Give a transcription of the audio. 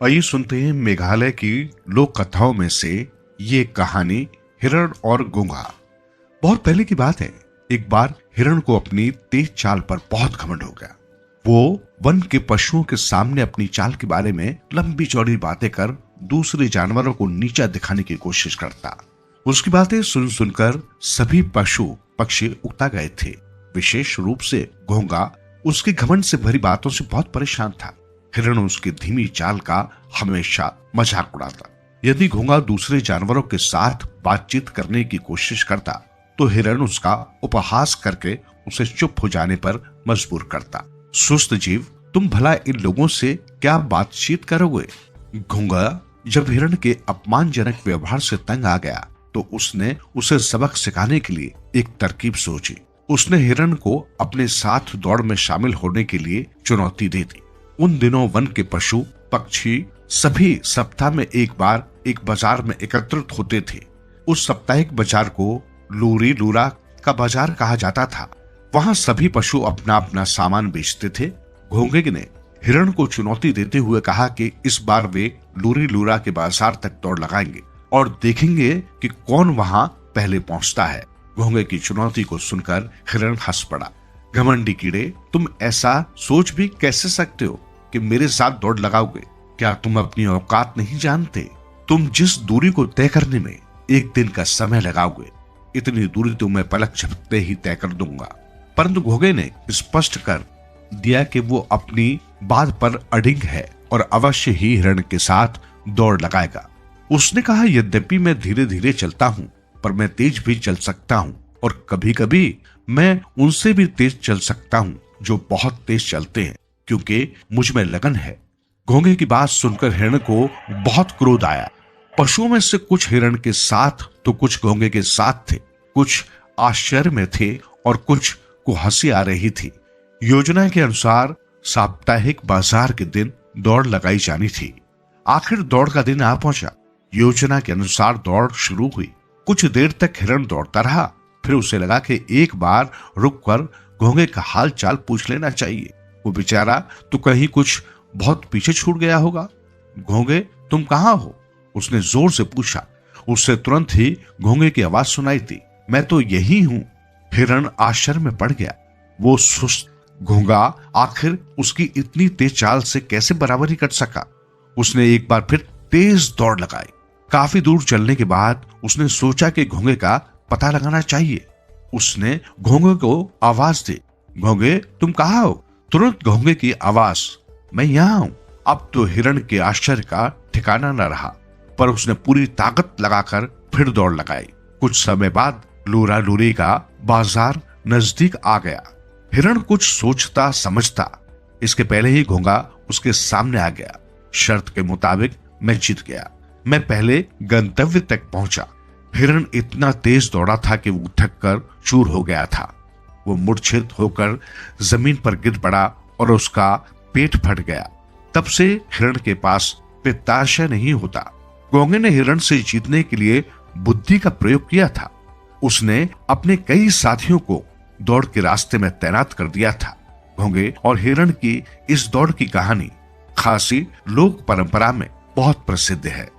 आइए सुनते हैं मेघालय की लोक कथाओं में से ये कहानी हिरण और गूंगा। बहुत पहले की बात है। एक बार हिरण को अपनी तेज चाल पर बहुत घमंड हो गया। वो वन के पशुओं के सामने अपनी चाल के बारे में लंबी चौड़ी बातें कर दूसरे जानवरों को नीचा दिखाने की कोशिश करता। उसकी बातें सुन सुनकर सभी पशु पक्षी उकता गए थे। विशेष रूप से घोंगा उसके घमंड से भरी बातों से बहुत परेशान था। हिरण उसकी धीमी चाल का हमेशा मजाक उड़ाता। यदि घोंगा दूसरे जानवरों के साथ बातचीत करने की कोशिश करता तो हिरण उसका उपहास करके उसे चुप हो जाने पर मजबूर करता। सुस्त जीव, तुम भला इन लोगों से क्या बातचीत करोगे? घोंगा जब हिरण के अपमानजनक व्यवहार से तंग आ गया तो उसने उसे सबक सिखाने के लिए एक तरकीब सोची। उसने हिरण को अपने साथ दौड़ में शामिल होने के लिए चुनौती दे दी। उन दिनों वन के पशु पक्षी सभी सप्ताह में एक बार एक बाजार में एकत्रित होते थे। उस साप्ताहिक बाजार को लूरी लूरा का बाजार कहा जाता था। वहां सभी पशु अपना अपना सामान बेचते थे। घोंगे ने हिरण को चुनौती देते हुए कहा कि इस बार वे लूरी लूरा के बाजार तक दौड़ लगाएंगे और देखेंगे कि कौन वहां पहले पहुंचता है। घोंगे की चुनौती को सुनकर हिरण हंस पड़ा। घमंडी कीड़े, तुम ऐसा सोच भी कैसे सकते हो कि मेरे साथ दौड़ लगाओगे? क्या तुम अपनी औकात नहीं जानते? तुम जिस दूरी को तय करने में एक दिन का समय लगाओगे, इतनी दूरी तो मैं पलक झपकते ही तय कर दूंगा। परंतु घोंगे ने स्पष्ट कर दिया कि वो अपनी बात पर अडिग है और अवश्य ही हिरण के साथ दौड़ लगाएगा। उसने कहा, यद्यपि मैं धीरे धीरे चलता हूँ पर मैं तेज भी चल सकता हूँ और कभी कभी मैं उनसे भी तेज चल सकता हूँ जो बहुत तेज चलते हैं, क्योंकि मुझ में लगन है। घोंगे की बात सुनकर हिरण को बहुत क्रोध आया। पशुओं में से कुछ हिरण के साथ तो कुछ घोंगे के साथ थे। कुछ आश्चर्य में थे और कुछ को हंसी आ रही थी। योजना के अनुसार साप्ताहिक बाजार के दिन दौड़ लगाई जानी थी। आखिर दौड़ का दिन आ पहुंचा। योजना के अनुसार दौड़ शुरू हुई। कुछ देर तक हिरण दौड़ता रहा। फिर उसे लगा कि एक बार रुककर घोंगे का हाल चाल पूछ लेना चाहिए। वो बेचारा तो कहीं कुछ बहुत पीछे छूट गया होगा। घोंगे, तुम कहाँ हो? उसने जोर से पूछा। उससे तुरंत ही घोंगे की आवाज सुनाई दी, मैं तो यही हूं। हिरण आश्चर्य में पड़ गया। वो सुस्त घोंगा आखिर उसकी इतनी तेज चाल से कैसे बराबरी कर सका? उसने एक बार फिर तेज दौड़ लगाई। काफी दूर चलने के बाद उसने सोचा कि घोंगे का पता लगाना चाहिए। उसने घोंगे को आवाज दी, घोंगे, तुम कहाँ हो? तुरंत घोंगे की आवाज, मैं यहाँ हूं। अब तो हिरण के आश्चर्य का ठिकाना न रहा, पर उसने पूरी ताकत लगाकर फिर दौड़ लगाई। कुछ समय बाद लूरा लूरी का बाजार नजदीक आ गया। हिरण कुछ सोचता समझता इसके पहले ही घोंगा उसके सामने आ गया। शर्त के मुताबिक मैं जीत गया। मैं पहले गंतव्य तक पहुंचा। हिरण इतना तेज दौड़ा था कि वो थक कर चूर हो गया था। वो मूर्छित होकर जमीन पर गिर पड़ा और उसका पेट फट गया। तब से हिरण के पास पित्ताशय नहीं होता। घोंगे ने हिरण से जीतने के लिए बुद्धि का प्रयोग किया था। उसने अपने कई साथियों को दौड़ के रास्ते में तैनात कर दिया था। घोंगे और हिरण की इस दौड़ की कहानी खासी लोक परंपरा में बहुत प्रसिद्ध है।